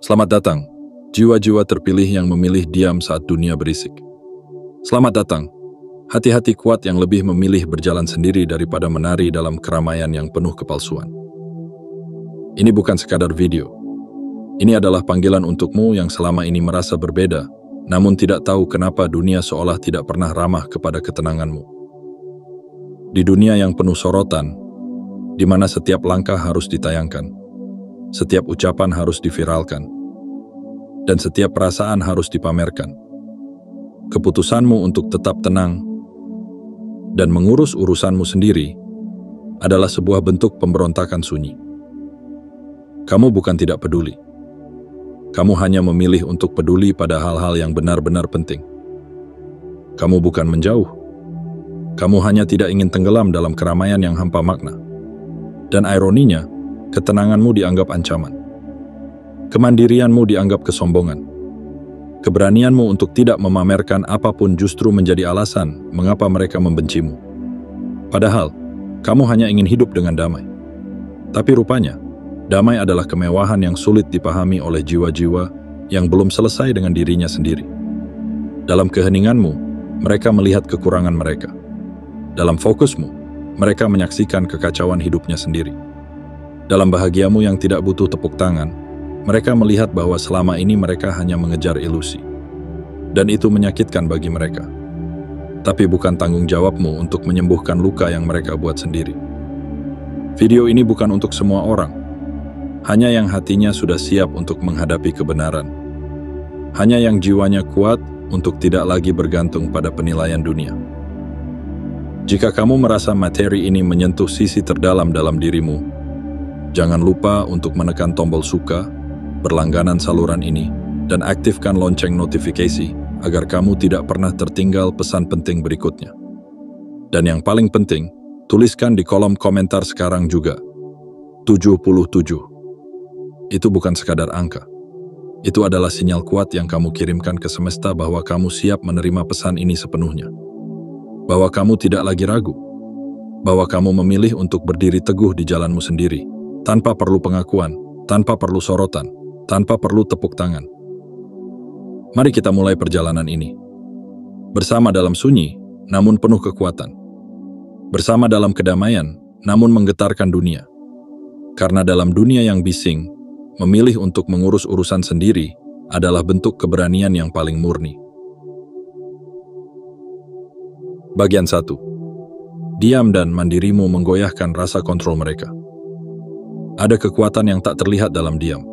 Selamat datang, jiwa-jiwa terpilih yang memilih diam saat dunia berisik. Selamat datang, hati-hati kuat yang lebih memilih berjalan sendiri daripada menari dalam keramaian yang penuh kepalsuan. Ini bukan sekadar video. Ini adalah panggilan untukmu yang selama ini merasa berbeda, namun tidak tahu kenapa dunia seolah tidak pernah ramah kepada ketenanganmu. Di dunia yang penuh sorotan, di mana setiap langkah harus ditayangkan, setiap ucapan harus diviralkan, dan setiap perasaan harus dipamerkan. Keputusanmu untuk tetap tenang dan mengurus urusanmu sendiri adalah sebuah bentuk pemberontakan sunyi. Kamu bukan tidak peduli. Kamu hanya memilih untuk peduli pada hal-hal yang benar-benar penting. Kamu bukan menjauh. Kamu hanya tidak ingin tenggelam dalam keramaian yang hampa makna. Dan ironinya, ketenanganmu dianggap ancaman. Kemandirianmu dianggap kesombongan. Keberanianmu untuk tidak memamerkan apapun justru menjadi alasan mengapa mereka membencimu. Padahal, kamu hanya ingin hidup dengan damai. Tapi rupanya, damai adalah kemewahan yang sulit dipahami oleh jiwa-jiwa yang belum selesai dengan dirinya sendiri. Dalam keheninganmu, mereka melihat kekurangan mereka. Dalam fokusmu, mereka menyaksikan kekacauan hidupnya sendiri. Dalam bahagiamu yang tidak butuh tepuk tangan, mereka melihat bahwa selama ini mereka hanya mengejar ilusi. Dan itu menyakitkan bagi mereka. Tapi bukan tanggung jawabmu untuk menyembuhkan luka yang mereka buat sendiri. Video ini bukan untuk semua orang. Hanya yang hatinya sudah siap untuk menghadapi kebenaran. Hanya yang jiwanya kuat untuk tidak lagi bergantung pada penilaian dunia. Jika kamu merasa materi ini menyentuh sisi terdalam dalam dirimu, jangan lupa untuk menekan tombol suka, berlangganan saluran ini, dan aktifkan lonceng notifikasi agar kamu tidak pernah tertinggal pesan penting berikutnya. Dan yang paling penting, tuliskan di kolom komentar sekarang juga, 77. Itu bukan sekadar angka. Itu adalah sinyal kuat yang kamu kirimkan ke semesta bahwa kamu siap menerima pesan ini sepenuhnya. Bahwa kamu tidak lagi ragu. Bahwa kamu memilih untuk berdiri teguh di jalanmu sendiri, tanpa perlu pengakuan, tanpa perlu sorotan, tanpa perlu tepuk tangan. Mari kita mulai perjalanan ini. Bersama dalam sunyi, namun penuh kekuatan. Bersama dalam kedamaian, namun menggetarkan dunia. Karena dalam dunia yang bising, memilih untuk mengurus urusan sendiri adalah bentuk keberanian yang paling murni. Bagian 1. Diam dan mandirimu menggoyahkan rasa kontrol mereka. Ada kekuatan yang tak terlihat dalam diam.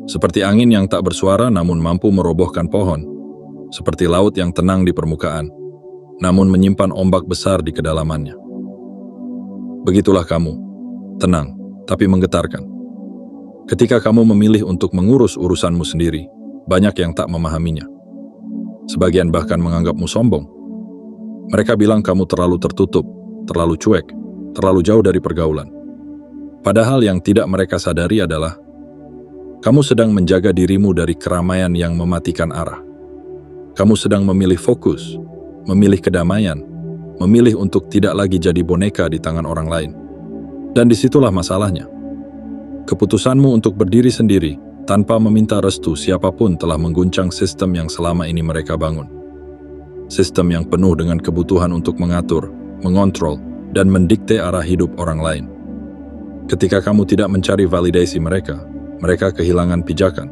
Seperti angin yang tak bersuara namun mampu merobohkan pohon. Seperti laut yang tenang di permukaan, namun menyimpan ombak besar di kedalamannya. Begitulah kamu, tenang, tapi menggetarkan. Ketika kamu memilih untuk mengurus urusanmu sendiri, banyak yang tak memahaminya. Sebagian bahkan menganggapmu sombong. Mereka bilang kamu terlalu tertutup, terlalu cuek, terlalu jauh dari pergaulan. Padahal yang tidak mereka sadari adalah kamu sedang menjaga dirimu dari keramaian yang mematikan arah. Kamu sedang memilih fokus, memilih kedamaian, memilih untuk tidak lagi jadi boneka di tangan orang lain. Dan disitulah masalahnya. Keputusanmu untuk berdiri sendiri tanpa meminta restu siapapun telah mengguncang sistem yang selama ini mereka bangun. Sistem yang penuh dengan kebutuhan untuk mengatur, mengontrol, dan mendikte arah hidup orang lain. Ketika kamu tidak mencari validasi mereka kehilangan pijakan.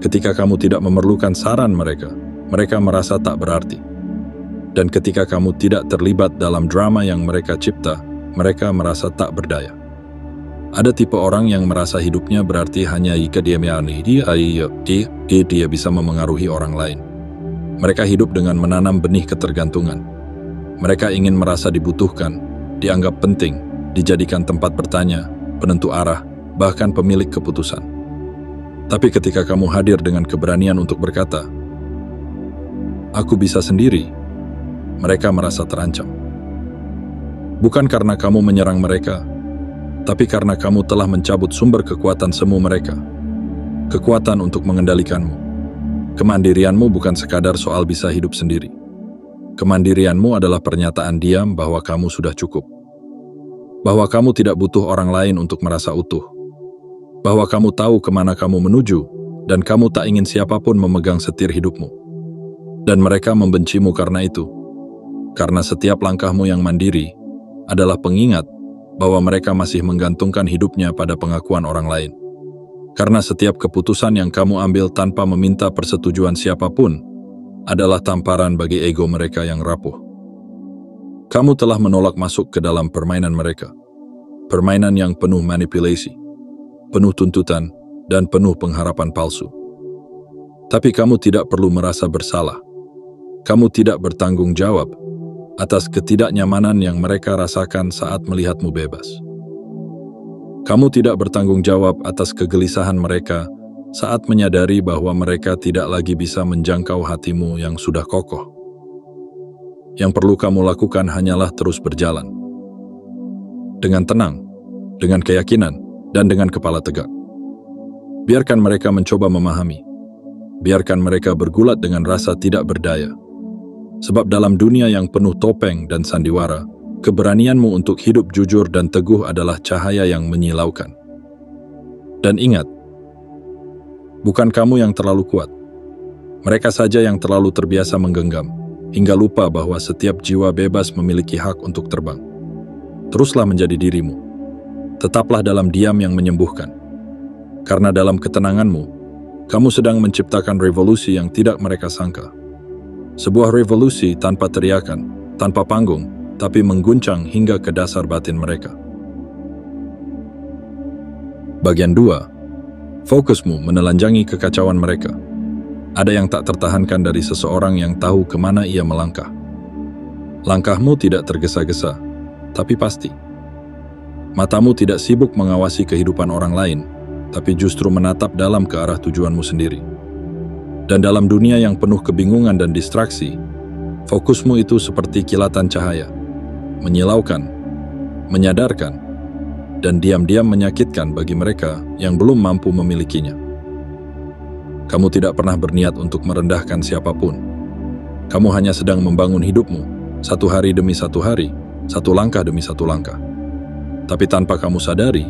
Ketika kamu tidak memerlukan saran mereka merasa tak berarti. Dan ketika kamu tidak terlibat dalam drama yang mereka cipta, mereka merasa tak berdaya. Ada tipe orang yang merasa hidupnya berarti hanya jika dia bisa memengaruhi orang lain. Mereka hidup dengan menanam benih ketergantungan. Mereka ingin merasa dibutuhkan, dianggap penting, dijadikan tempat bertanya, penentu arah, bahkan pemilik keputusan. Tapi ketika kamu hadir dengan keberanian untuk berkata, "Aku bisa sendiri," mereka merasa terancam. Bukan karena kamu menyerang mereka, tapi karena kamu telah mencabut sumber kekuatan semu mereka. Kekuatan untuk mengendalikanmu. Kemandirianmu bukan sekadar soal bisa hidup sendiri. Kemandirianmu adalah pernyataan diam bahwa kamu sudah cukup. Bahwa kamu tidak butuh orang lain untuk merasa utuh. Bahwa kamu tahu kemana kamu menuju, dan kamu tak ingin siapapun memegang setir hidupmu. Dan mereka membencimu karena itu. Karena setiap langkahmu yang mandiri adalah pengingat bahwa mereka masih menggantungkan hidupnya pada pengakuan orang lain. Karena setiap keputusan yang kamu ambil tanpa meminta persetujuan siapapun adalah tamparan bagi ego mereka yang rapuh. Kamu telah menolak masuk ke dalam permainan mereka. Permainan yang penuh manipulasi, penuh tuntutan, dan penuh pengharapan palsu. Tapi kamu tidak perlu merasa bersalah. Kamu tidak bertanggung jawab atas ketidaknyamanan yang mereka rasakan saat melihatmu bebas. Kamu tidak bertanggung jawab atas kegelisahan mereka saat menyadari bahwa mereka tidak lagi bisa menjangkau hatimu yang sudah kokoh. Yang perlu kamu lakukan hanyalah terus berjalan. Dengan tenang, dengan keyakinan, dan dengan kepala tegak. Biarkan mereka mencoba memahami. Biarkan mereka bergulat dengan rasa tidak berdaya. Sebab dalam dunia yang penuh topeng dan sandiwara, keberanianmu untuk hidup jujur dan teguh adalah cahaya yang menyilaukan. Dan ingat, bukan kamu yang terlalu kuat. Mereka saja yang terlalu terbiasa menggenggam, hingga lupa bahwa setiap jiwa bebas memiliki hak untuk terbang. Teruslah menjadi dirimu. Tetaplah dalam diam yang menyembuhkan. Karena dalam ketenanganmu, kamu sedang menciptakan revolusi yang tidak mereka sangka. Sebuah revolusi tanpa teriakan, tanpa panggung, tapi mengguncang hingga ke dasar batin mereka. Bagian 2. Fokusmu menelanjangi kekacauan mereka. Ada yang tak tertahankan dari seseorang yang tahu kemana ia melangkah. Langkahmu tidak tergesa-gesa, tapi pasti. Matamu tidak sibuk mengawasi kehidupan orang lain, tapi justru menatap dalam ke arah tujuanmu sendiri. Dan dalam dunia yang penuh kebingungan dan distraksi, fokusmu itu seperti kilatan cahaya, menyilaukan, menyadarkan, dan diam-diam menyakitkan bagi mereka yang belum mampu memilikinya. Kamu tidak pernah berniat untuk merendahkan siapapun. Kamu hanya sedang membangun hidupmu, satu hari demi satu hari, satu langkah demi satu langkah. Tapi tanpa kamu sadari,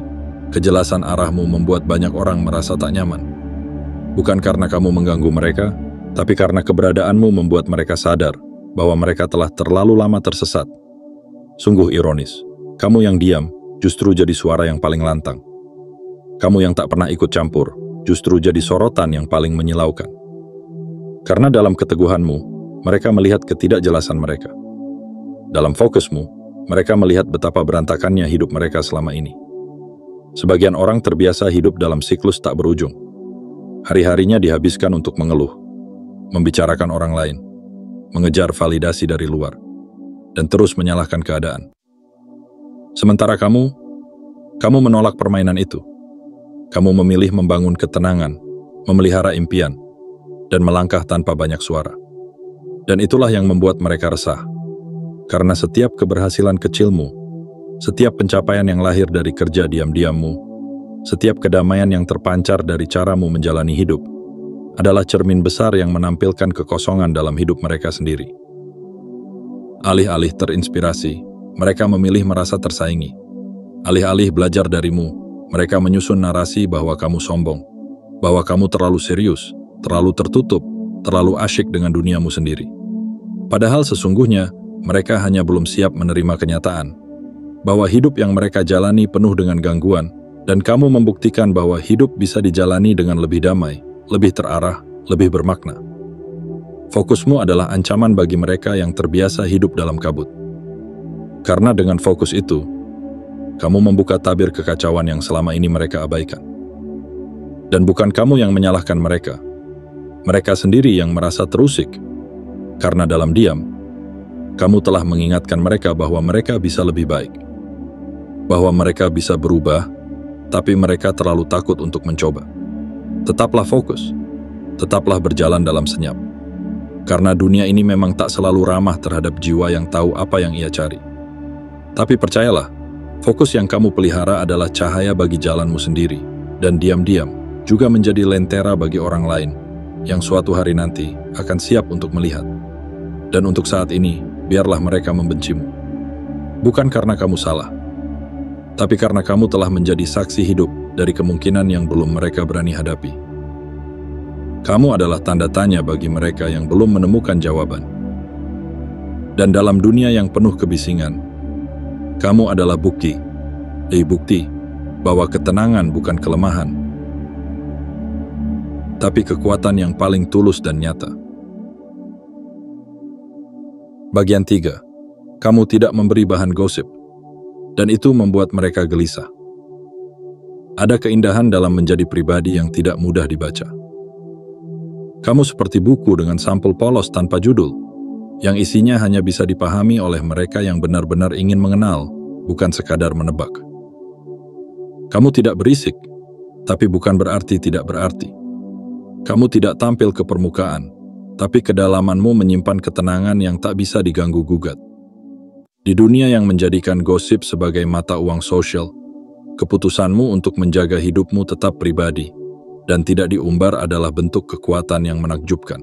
kejelasan arahmu membuat banyak orang merasa tak nyaman. Bukan karena kamu mengganggu mereka, tapi karena keberadaanmu membuat mereka sadar bahwa mereka telah terlalu lama tersesat. Sungguh ironis, kamu yang diam justru jadi suara yang paling lantang. Kamu yang tak pernah ikut campur justru jadi sorotan yang paling menyilaukan. Karena dalam keteguhanmu, mereka melihat ketidakjelasan mereka. Dalam fokusmu, mereka melihat betapa berantakannya hidup mereka selama ini. Sebagian orang terbiasa hidup dalam siklus tak berujung. Hari-harinya dihabiskan untuk mengeluh, membicarakan orang lain, mengejar validasi dari luar, dan terus menyalahkan keadaan. Sementara kamu menolak permainan itu. Kamu memilih membangun ketenangan, memelihara impian, dan melangkah tanpa banyak suara. Dan itulah yang membuat mereka resah. Karena setiap keberhasilan kecilmu, setiap pencapaian yang lahir dari kerja diam-diammu, setiap kedamaian yang terpancar dari caramu menjalani hidup, adalah cermin besar yang menampilkan kekosongan dalam hidup mereka sendiri. Alih-alih terinspirasi, mereka memilih merasa tersaingi. Alih-alih belajar darimu, mereka menyusun narasi bahwa kamu sombong, bahwa kamu terlalu serius, terlalu tertutup, terlalu asyik dengan duniamu sendiri. Padahal sesungguhnya, mereka hanya belum siap menerima kenyataan bahwa hidup yang mereka jalani penuh dengan gangguan, dan kamu membuktikan bahwa hidup bisa dijalani dengan lebih damai, lebih terarah, lebih bermakna. Fokusmu adalah ancaman bagi mereka yang terbiasa hidup dalam kabut. Karena dengan fokus itu, kamu membuka tabir kekacauan yang selama ini mereka abaikan. Dan bukan kamu yang menyalahkan mereka. Mereka sendiri yang merasa terusik. Karena dalam diam, kamu telah mengingatkan mereka bahwa mereka bisa lebih baik. Bahwa mereka bisa berubah, tapi mereka terlalu takut untuk mencoba. Tetaplah fokus. Tetaplah berjalan dalam senyap. Karena dunia ini memang tak selalu ramah terhadap jiwa yang tahu apa yang ia cari. Tapi percayalah, fokus yang kamu pelihara adalah cahaya bagi jalanmu sendiri, dan diam-diam juga menjadi lentera bagi orang lain yang suatu hari nanti akan siap untuk melihat. Dan untuk saat ini, biarlah mereka membencimu. Bukan karena kamu salah, tapi karena kamu telah menjadi saksi hidup dari kemungkinan yang belum mereka berani hadapi. Kamu adalah tanda tanya bagi mereka yang belum menemukan jawaban. Dan dalam dunia yang penuh kebisingan, kamu adalah bukti bahwa ketenangan bukan kelemahan, tapi kekuatan yang paling tulus dan nyata. Bagian 3. Kamu tidak memberi bahan gosip, dan itu membuat mereka gelisah. Ada keindahan dalam menjadi pribadi yang tidak mudah dibaca. Kamu seperti buku dengan sampul polos tanpa judul, yang isinya hanya bisa dipahami oleh mereka yang benar-benar ingin mengenal, bukan sekadar menebak. Kamu tidak berisik, tapi bukan berarti tidak berarti. Kamu tidak tampil ke permukaan, tapi kedalamanmu menyimpan ketenangan yang tak bisa diganggu-gugat. Di dunia yang menjadikan gosip sebagai mata uang sosial, keputusanmu untuk menjaga hidupmu tetap pribadi dan tidak diumbar adalah bentuk kekuatan yang menakjubkan.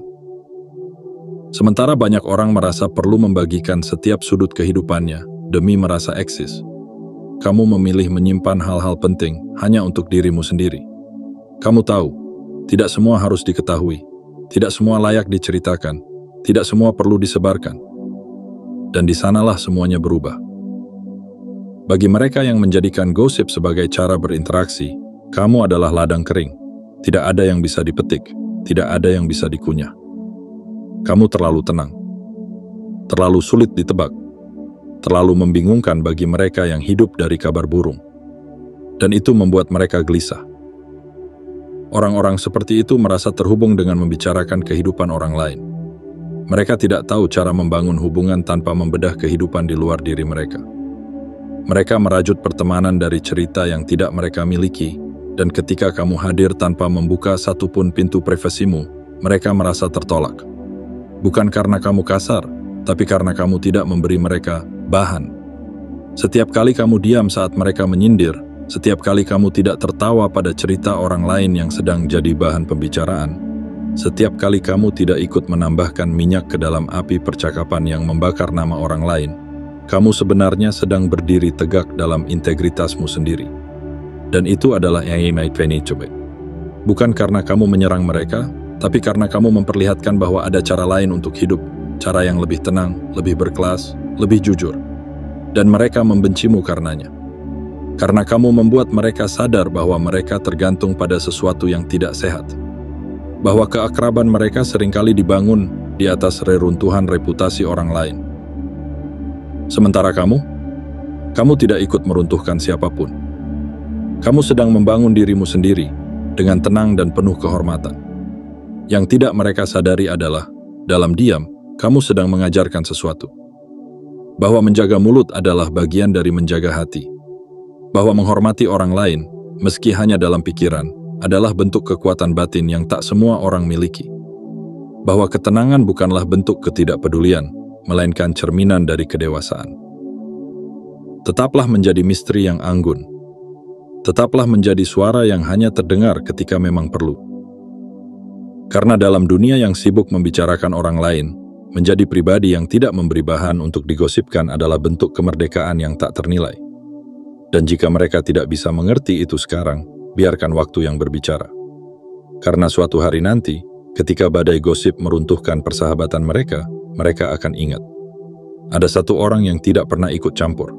Sementara banyak orang merasa perlu membagikan setiap sudut kehidupannya demi merasa eksis, kamu memilih menyimpan hal-hal penting hanya untuk dirimu sendiri. Kamu tahu, tidak semua harus diketahui, tidak semua layak diceritakan, tidak semua perlu disebarkan. Dan di sanalah semuanya berubah. Bagi mereka yang menjadikan gosip sebagai cara berinteraksi, kamu adalah ladang kering. Tidak ada yang bisa dipetik, tidak ada yang bisa dikunyah. Kamu terlalu tenang, terlalu sulit ditebak, terlalu membingungkan bagi mereka yang hidup dari kabar burung. Dan itu membuat mereka gelisah. Orang-orang seperti itu merasa terhubung dengan membicarakan kehidupan orang lain. Mereka tidak tahu cara membangun hubungan tanpa membedah kehidupan di luar diri mereka. Mereka merajut pertemanan dari cerita yang tidak mereka miliki, dan ketika kamu hadir tanpa membuka satupun pintu privasimu, mereka merasa tertolak. Bukan karena kamu kasar, tapi karena kamu tidak memberi mereka bahan. Setiap kali kamu diam saat mereka menyindir, setiap kali kamu tidak tertawa pada cerita orang lain yang sedang jadi bahan pembicaraan, setiap kali kamu tidak ikut menambahkan minyak ke dalam api percakapan yang membakar nama orang lain, kamu sebenarnya sedang berdiri tegak dalam integritasmu sendiri. Dan itu adalah yang ingin coba. Bukan karena kamu menyerang mereka, tapi karena kamu memperlihatkan bahwa ada cara lain untuk hidup, cara yang lebih tenang, lebih berkelas, lebih jujur. Dan mereka membencimu karenanya. Karena kamu membuat mereka sadar bahwa mereka tergantung pada sesuatu yang tidak sehat. Bahwa keakraban mereka seringkali dibangun di atas reruntuhan reputasi orang lain. Sementara kamu tidak ikut meruntuhkan siapapun. Kamu sedang membangun dirimu sendiri dengan tenang dan penuh kehormatan. Yang tidak mereka sadari adalah, dalam diam, kamu sedang mengajarkan sesuatu. Bahwa menjaga mulut adalah bagian dari menjaga hati. Bahwa menghormati orang lain, meski hanya dalam pikiran, adalah bentuk kekuatan batin yang tak semua orang miliki. Bahwa ketenangan bukanlah bentuk ketidakpedulian, melainkan cerminan dari kedewasaan. Tetaplah menjadi misteri yang anggun. Tetaplah menjadi suara yang hanya terdengar ketika memang perlu. Karena dalam dunia yang sibuk membicarakan orang lain, menjadi pribadi yang tidak memberi bahan untuk digosipkan adalah bentuk kemerdekaan yang tak ternilai. Dan jika mereka tidak bisa mengerti itu sekarang, biarkan waktu yang berbicara. Karena suatu hari nanti, ketika badai gosip meruntuhkan persahabatan mereka, mereka akan ingat. Ada satu orang yang tidak pernah ikut campur.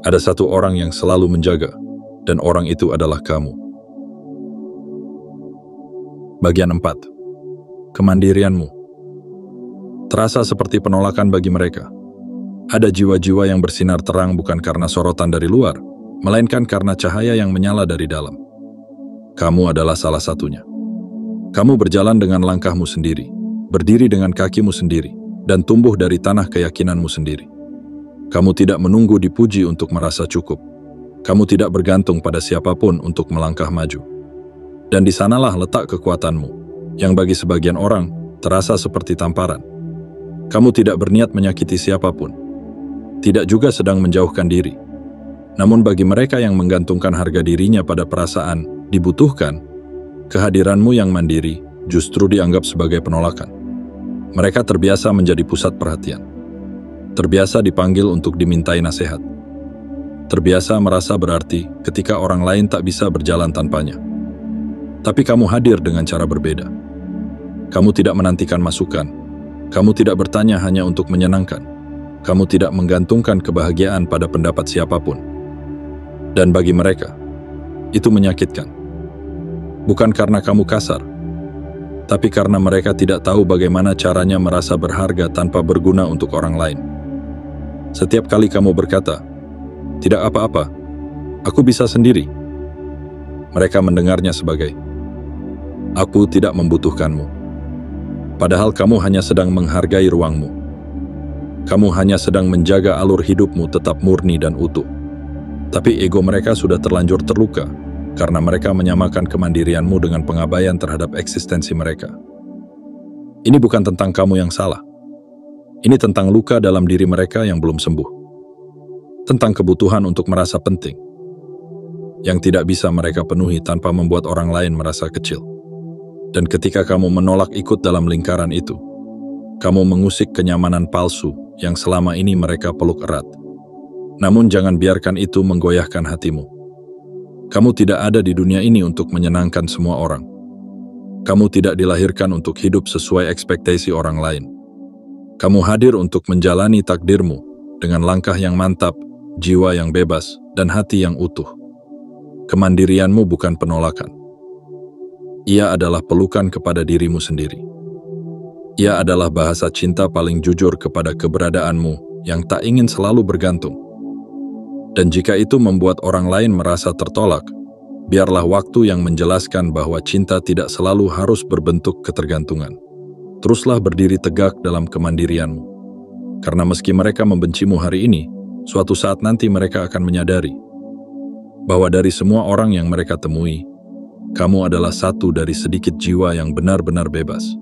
Ada satu orang yang selalu menjaga, dan orang itu adalah kamu. Bagian 4. Kemandirianmu. Terasa seperti penolakan bagi mereka. Ada jiwa-jiwa yang bersinar terang bukan karena sorotan dari luar, melainkan karena cahaya yang menyala dari dalam. Kamu adalah salah satunya. Kamu berjalan dengan langkahmu sendiri, berdiri dengan kakimu sendiri, dan tumbuh dari tanah keyakinanmu sendiri. Kamu tidak menunggu dipuji untuk merasa cukup. Kamu tidak bergantung pada siapapun untuk melangkah maju. Dan di sanalah letak kekuatanmu, yang bagi sebagian orang terasa seperti tamparan. Kamu tidak berniat menyakiti siapapun, tidak juga sedang menjauhkan diri. Namun bagi mereka yang menggantungkan harga dirinya pada perasaan dibutuhkan, kehadiranmu yang mandiri justru dianggap sebagai penolakan. Mereka terbiasa menjadi pusat perhatian, terbiasa dipanggil untuk dimintai nasihat, terbiasa merasa berarti ketika orang lain tak bisa berjalan tanpanya. Tapi kamu hadir dengan cara berbeda. Kamu tidak menantikan masukan. Kamu tidak bertanya hanya untuk menyenangkan. Kamu tidak menggantungkan kebahagiaan pada pendapat siapapun. Dan bagi mereka, itu menyakitkan. Bukan karena kamu kasar, tapi karena mereka tidak tahu bagaimana caranya merasa berharga tanpa berguna untuk orang lain. Setiap kali kamu berkata, "Tidak apa-apa, aku bisa sendiri," mereka mendengarnya sebagai, "Aku tidak membutuhkanmu." Padahal kamu hanya sedang menghargai ruangmu. Kamu hanya sedang menjaga alur hidupmu tetap murni dan utuh. Tapi ego mereka sudah terlanjur terluka karena mereka menyamakan kemandirianmu dengan pengabaian terhadap eksistensi mereka. Ini bukan tentang kamu yang salah. Ini tentang luka dalam diri mereka yang belum sembuh. Tentang kebutuhan untuk merasa penting, yang tidak bisa mereka penuhi tanpa membuat orang lain merasa kecil. Dan ketika kamu menolak ikut dalam lingkaran itu, kamu mengusik kenyamanan palsu yang selama ini mereka peluk erat. Namun jangan biarkan itu menggoyahkan hatimu. Kamu tidak ada di dunia ini untuk menyenangkan semua orang. Kamu tidak dilahirkan untuk hidup sesuai ekspektasi orang lain. Kamu hadir untuk menjalani takdirmu dengan langkah yang mantap, jiwa yang bebas, dan hati yang utuh. Kemandirianmu bukan penolakan. Ia adalah pelukan kepada dirimu sendiri. Ia adalah bahasa cinta paling jujur kepada keberadaanmu yang tak ingin selalu bergantung. Dan jika itu membuat orang lain merasa tertolak, biarlah waktu yang menjelaskan bahwa cinta tidak selalu harus berbentuk ketergantungan. Teruslah berdiri tegak dalam kemandirianmu. Karena meski mereka membencimu hari ini, suatu saat nanti mereka akan menyadari bahwa dari semua orang yang mereka temui, kamu adalah satu dari sedikit jiwa yang benar-benar bebas.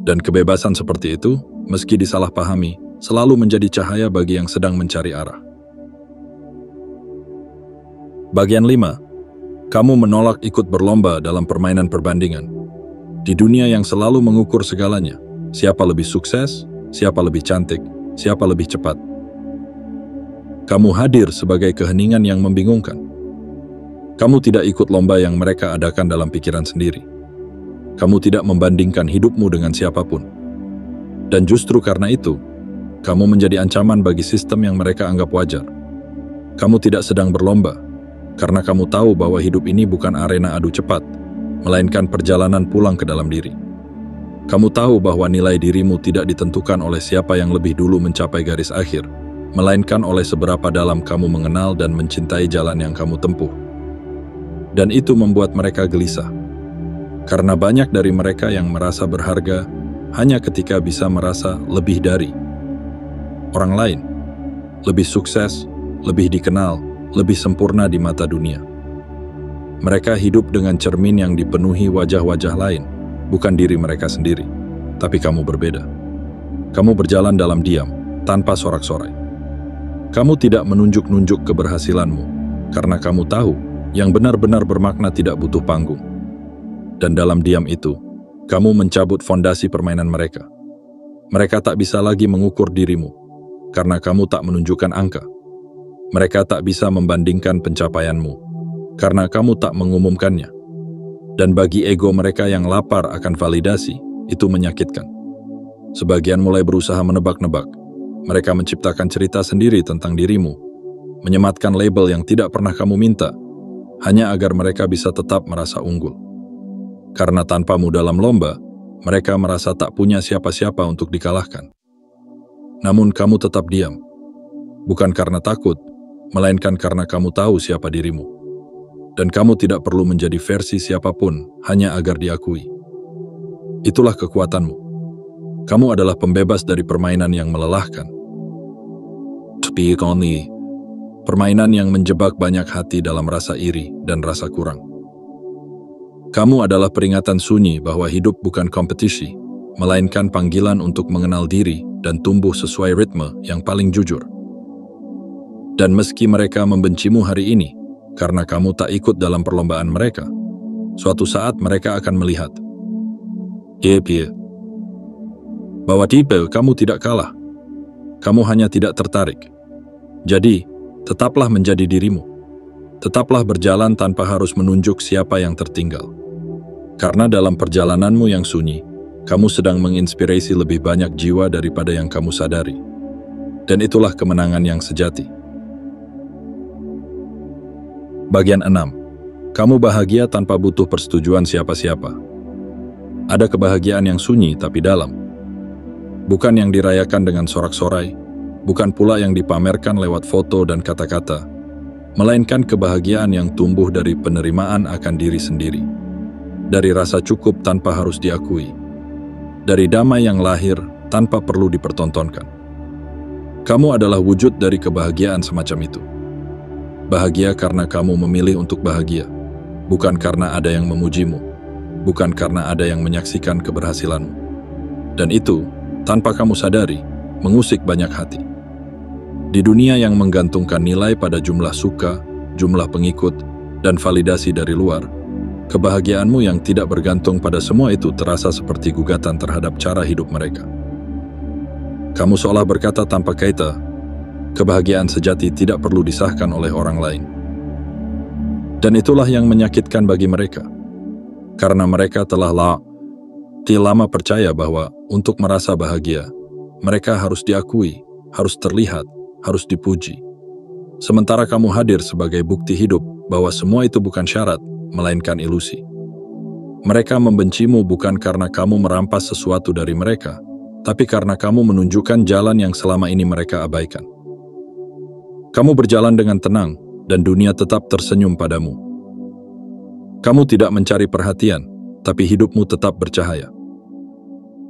Dan kebebasan seperti itu, meski disalahpahami, selalu menjadi cahaya bagi yang sedang mencari arah. Bagian 5. Kamu menolak ikut berlomba dalam permainan perbandingan. Di dunia yang selalu mengukur segalanya, siapa lebih sukses, siapa lebih cantik, siapa lebih cepat. Kamu hadir sebagai keheningan yang membingungkan. Kamu tidak ikut lomba yang mereka adakan dalam pikiran sendiri. Kamu tidak membandingkan hidupmu dengan siapapun. Dan justru karena itu, kamu menjadi ancaman bagi sistem yang mereka anggap wajar. Kamu tidak sedang berlomba, karena kamu tahu bahwa hidup ini bukan arena adu cepat, melainkan perjalanan pulang ke dalam diri. Kamu tahu bahwa nilai dirimu tidak ditentukan oleh siapa yang lebih dulu mencapai garis akhir, melainkan oleh seberapa dalam kamu mengenal dan mencintai jalan yang kamu tempuh. Dan itu membuat mereka gelisah. Karena banyak dari mereka yang merasa berharga hanya ketika bisa merasa lebih dari orang lain, lebih sukses, lebih dikenal, lebih sempurna di mata dunia. Mereka hidup dengan cermin yang dipenuhi wajah-wajah lain, bukan diri mereka sendiri. Tapi kamu berbeda. Kamu berjalan dalam diam, tanpa sorak-sorai. Kamu tidak menunjuk-nunjuk keberhasilanmu, karena kamu tahu yang benar-benar bermakna tidak butuh panggung. Dan dalam diam itu, kamu mencabut fondasi permainan mereka. Mereka tak bisa lagi mengukur dirimu, karena kamu tak menunjukkan angka. Mereka tak bisa membandingkan pencapaianmu, karena kamu tak mengumumkannya. Dan bagi ego mereka yang lapar akan validasi, itu menyakitkan. Sebagian mulai berusaha menebak-nebak. Mereka menciptakan cerita sendiri tentang dirimu, menyematkan label yang tidak pernah kamu minta, hanya agar mereka bisa tetap merasa unggul. Karena tanpamu dalam lomba, mereka merasa tak punya siapa-siapa untuk dikalahkan. Namun kamu tetap diam, bukan karena takut, melainkan karena kamu tahu siapa dirimu. Dan kamu tidak perlu menjadi versi siapapun hanya agar diakui. Itulah kekuatanmu. Kamu adalah pembebas dari permainan yang melelahkan. Speak only. Permainan yang menjebak banyak hati dalam rasa iri dan rasa kurang. Kamu adalah peringatan sunyi bahwa hidup bukan kompetisi, melainkan panggilan untuk mengenal diri dan tumbuh sesuai ritme yang paling jujur. Dan meski mereka membencimu hari ini, karena kamu tak ikut dalam perlombaan mereka, suatu saat mereka akan melihat bahwa tipe kamu tidak kalah. Kamu hanya tidak tertarik. Jadi, tetaplah menjadi dirimu. Tetaplah berjalan tanpa harus menunjuk siapa yang tertinggal. Karena dalam perjalananmu yang sunyi, Kamu sedang menginspirasi lebih banyak jiwa daripada yang kamu sadari. Dan itulah kemenangan yang sejati. Bagian 6. Kamu bahagia tanpa butuh persetujuan siapa-siapa. Ada kebahagiaan yang sunyi tapi dalam. Bukan yang dirayakan dengan sorak-sorai, bukan pula yang dipamerkan lewat foto dan kata-kata, melainkan kebahagiaan yang tumbuh dari penerimaan akan diri sendiri, dari rasa cukup tanpa harus diakui, dari damai yang lahir tanpa perlu dipertontonkan. Kamu adalah wujud dari kebahagiaan semacam itu. Bahagia karena kamu memilih untuk bahagia, bukan karena ada yang memujimu, bukan karena ada yang menyaksikan keberhasilanmu. Dan itu, tanpa kamu sadari, mengusik banyak hati. Di dunia yang menggantungkan nilai pada jumlah suka, jumlah pengikut, dan validasi dari luar, kebahagiaanmu yang tidak bergantung pada semua itu terasa seperti gugatan terhadap cara hidup mereka. Kamu seolah berkata tanpa kata, kebahagiaan sejati tidak perlu disahkan oleh orang lain. Dan itulah yang menyakitkan bagi mereka. Karena mereka telah lama percaya bahwa untuk merasa bahagia, mereka harus diakui, harus terlihat, harus dipuji. Sementara kamu hadir sebagai bukti hidup bahwa semua itu bukan syarat, melainkan ilusi. Mereka membencimu bukan karena kamu merampas sesuatu dari mereka, tapi karena kamu menunjukkan jalan yang selama ini mereka abaikan. Kamu berjalan dengan tenang, dan dunia tetap tersenyum padamu. Kamu tidak mencari perhatian, tapi hidupmu tetap bercahaya.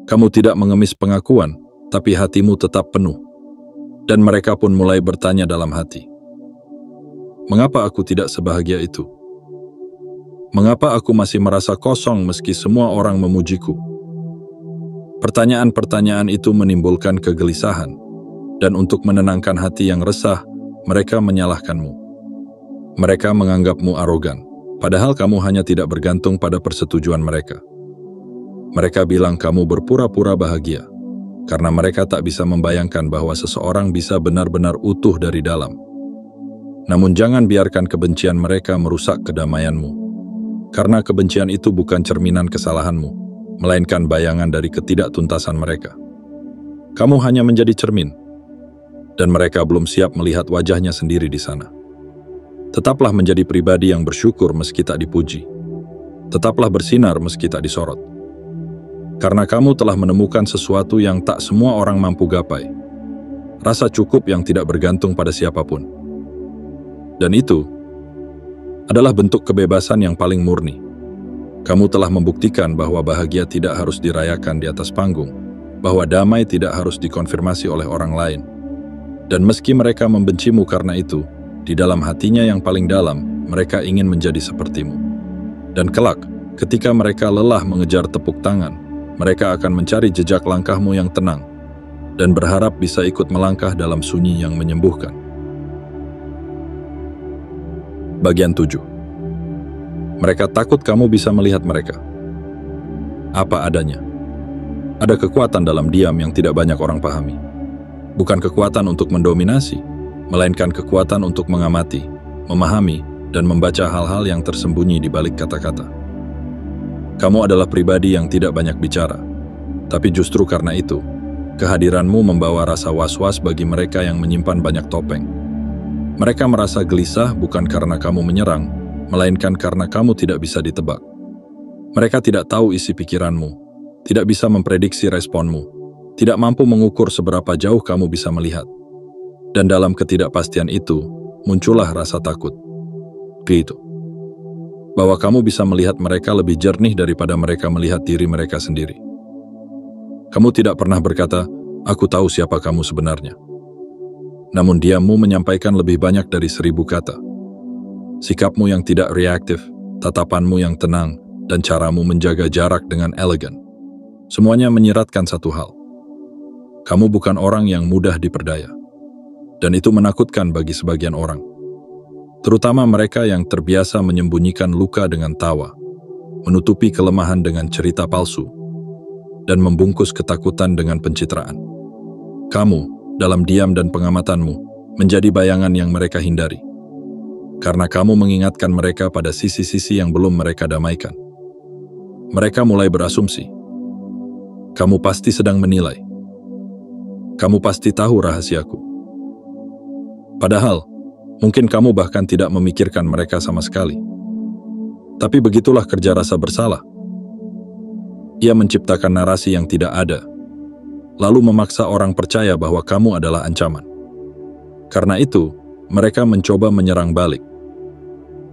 Kamu tidak mengemis pengakuan, tapi hatimu tetap penuh. Dan mereka pun mulai bertanya dalam hati, mengapa aku tidak sebahagia itu? Mengapa aku masih merasa kosong meski semua orang memujiku? Pertanyaan-pertanyaan itu menimbulkan kegelisahan, dan untuk menenangkan hati yang resah, mereka menyalahkanmu. Mereka menganggapmu arogan, padahal kamu hanya tidak bergantung pada persetujuan mereka. Mereka bilang kamu berpura-pura bahagia, karena mereka tak bisa membayangkan bahwa seseorang bisa benar-benar utuh dari dalam. Namun jangan biarkan kebencian mereka merusak kedamaianmu, karena kebencian itu bukan cerminan kesalahanmu, melainkan bayangan dari ketidaktuntasan mereka. Kamu hanya menjadi cermin, dan mereka belum siap melihat wajahnya sendiri di sana. Tetaplah menjadi pribadi yang bersyukur meski tak dipuji. Tetaplah bersinar meski tak disorot. Karena kamu telah menemukan sesuatu yang tak semua orang mampu gapai. Rasa cukup yang tidak bergantung pada siapapun. Dan itu adalah bentuk kebebasan yang paling murni. Kamu telah membuktikan bahwa bahagia tidak harus dirayakan di atas panggung, bahwa damai tidak harus dikonfirmasi oleh orang lain. Dan meski mereka membencimu karena itu, di dalam hatinya yang paling dalam, mereka ingin menjadi sepertimu. Dan kelak, ketika mereka lelah mengejar tepuk tangan, mereka akan mencari jejak langkahmu yang tenang, dan berharap bisa ikut melangkah dalam sunyi yang menyembuhkan. Bagian 7. Mereka takut kamu bisa melihat mereka apa adanya. Ada kekuatan dalam diam yang tidak banyak orang pahami. Bukan kekuatan untuk mendominasi, melainkan kekuatan untuk mengamati, memahami, dan membaca hal-hal yang tersembunyi di balik kata-kata. Kamu adalah pribadi yang tidak banyak bicara, tapi justru karena itu, kehadiranmu membawa rasa was-was bagi mereka yang menyimpan banyak topeng. Mereka merasa gelisah bukan karena kamu menyerang, melainkan karena kamu tidak bisa ditebak. Mereka tidak tahu isi pikiranmu, tidak bisa memprediksi responmu, tidak mampu mengukur seberapa jauh kamu bisa melihat. Dan dalam ketidakpastian itu, muncullah rasa takut. Gitu. Bahwa kamu bisa melihat mereka lebih jernih daripada mereka melihat diri mereka sendiri. Kamu tidak pernah berkata, aku tahu siapa kamu sebenarnya. Namun diammu menyampaikan lebih banyak dari 1000 kata. Sikapmu yang tidak reaktif, tatapanmu yang tenang, dan caramu menjaga jarak dengan elegan. Semuanya menyiratkan satu hal. Kamu bukan orang yang mudah diperdaya. Dan itu menakutkan bagi sebagian orang. Terutama mereka yang terbiasa menyembunyikan luka dengan tawa, menutupi kelemahan dengan cerita palsu, dan membungkus ketakutan dengan pencitraan. Kamu, dalam diam dan pengamatanmu, menjadi bayangan yang mereka hindari. Karena kamu mengingatkan mereka pada sisi-sisi yang belum mereka damaikan. Mereka mulai berasumsi, Kamu pasti sedang menilai. Kamu pasti tahu rahasiaku. Padahal, mungkin kamu bahkan tidak memikirkan mereka sama sekali. Tapi begitulah kerja rasa bersalah. Ia menciptakan narasi yang tidak ada, lalu memaksa orang percaya bahwa kamu adalah ancaman. Karena itu, mereka mencoba menyerang balik.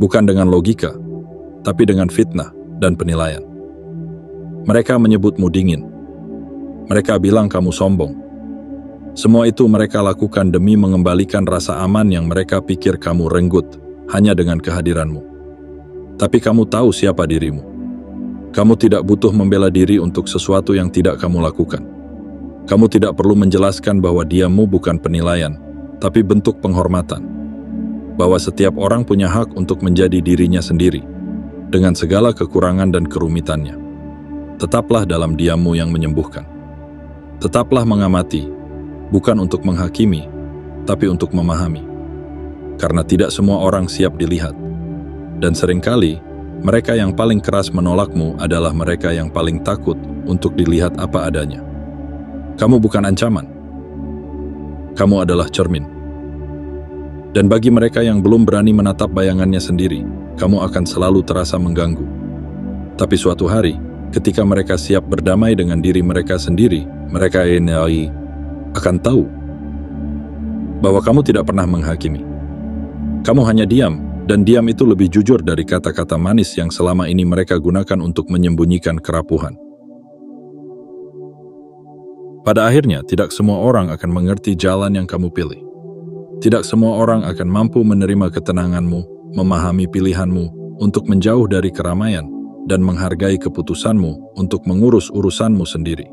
Bukan dengan logika, tapi dengan fitnah dan penilaian. Mereka menyebutmu dingin. Mereka bilang kamu sombong. Semua itu mereka lakukan demi mengembalikan rasa aman yang mereka pikir kamu renggut hanya dengan kehadiranmu. Tapi kamu tahu siapa dirimu. Kamu tidak butuh membela diri untuk sesuatu yang tidak kamu lakukan. Kamu tidak perlu menjelaskan bahwa diammu bukan penilaian, tapi bentuk penghormatan. Bahwa setiap orang punya hak untuk menjadi dirinya sendiri, dengan segala kekurangan dan kerumitannya. Tetaplah dalam diammu yang menyembuhkan. Tetaplah mengamati, bukan untuk menghakimi, tapi untuk memahami. Karena tidak semua orang siap dilihat. Dan seringkali, mereka yang paling keras menolakmu adalah mereka yang paling takut untuk dilihat apa adanya. Kamu bukan ancaman. Kamu adalah cermin. Dan bagi mereka yang belum berani menatap bayangannya sendiri, kamu akan selalu terasa mengganggu. Tapi suatu hari, ketika mereka siap berdamai dengan diri mereka sendiri, mereka akan tahu bahwa kamu tidak pernah menghakimi. Kamu hanya diam, dan diam itu lebih jujur dari kata-kata manis yang selama ini mereka gunakan untuk menyembunyikan kerapuhan. Pada akhirnya, tidak semua orang akan mengerti jalan yang kamu pilih. Tidak semua orang akan mampu menerima ketenanganmu, memahami pilihanmu untuk menjauh dari keramaian, dan menghargai keputusanmu untuk mengurus urusanmu sendiri.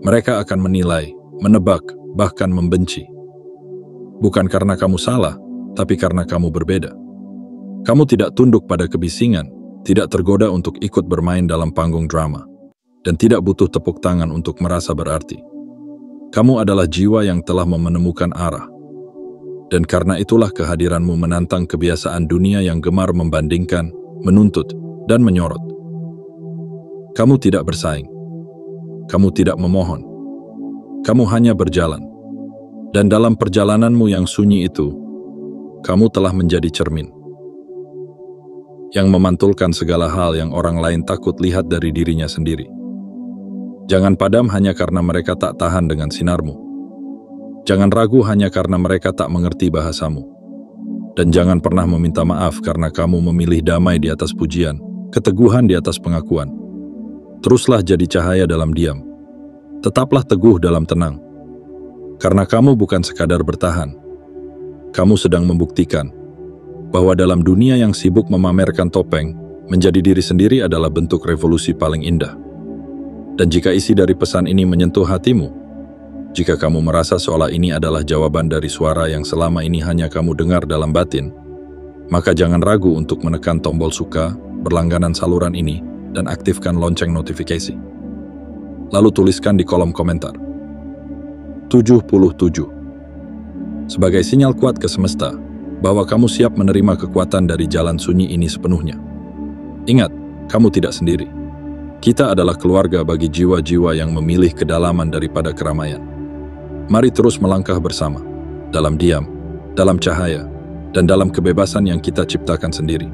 Mereka akan menilai, menebak, bahkan membenci. Bukan karena kamu salah, tapi karena kamu berbeda. Kamu tidak tunduk pada kebisingan, tidak tergoda untuk ikut bermain dalam panggung drama, dan tidak butuh tepuk tangan untuk merasa berarti. Kamu adalah jiwa yang telah menemukan arah. Dan karena itulah kehadiranmu menantang kebiasaan dunia yang gemar membandingkan, menuntut, dan menyorot. Kamu tidak bersaing. Kamu tidak memohon. Kamu hanya berjalan. Dan dalam perjalananmu yang sunyi itu, kamu telah menjadi cermin yang memantulkan segala hal yang orang lain takut lihat dari dirinya sendiri. Jangan padam hanya karena mereka tak tahan dengan sinarmu. Jangan ragu hanya karena mereka tak mengerti bahasamu. Dan jangan pernah meminta maaf karena kamu memilih damai di atas pujian, keteguhan di atas pengakuan. Teruslah jadi cahaya dalam diam. Tetaplah teguh dalam tenang. Karena kamu bukan sekadar bertahan. Kamu sedang membuktikan bahwa dalam dunia yang sibuk memamerkan topeng, menjadi diri sendiri adalah bentuk revolusi paling indah. Dan jika isi dari pesan ini menyentuh hatimu, jika kamu merasa seolah ini adalah jawaban dari suara yang selama ini hanya kamu dengar dalam batin, maka jangan ragu untuk menekan tombol suka, berlangganan saluran ini, dan aktifkan lonceng notifikasi. Lalu tuliskan di kolom komentar. 77. Sebagai sinyal kuat ke semesta, bahwa kamu siap menerima kekuatan dari jalan sunyi ini sepenuhnya. Ingat, kamu tidak sendiri. Kita adalah keluarga bagi jiwa-jiwa yang memilih kedalaman daripada keramaian. Mari terus melangkah bersama, dalam diam, dalam cahaya, dan dalam kebebasan yang kita ciptakan sendiri.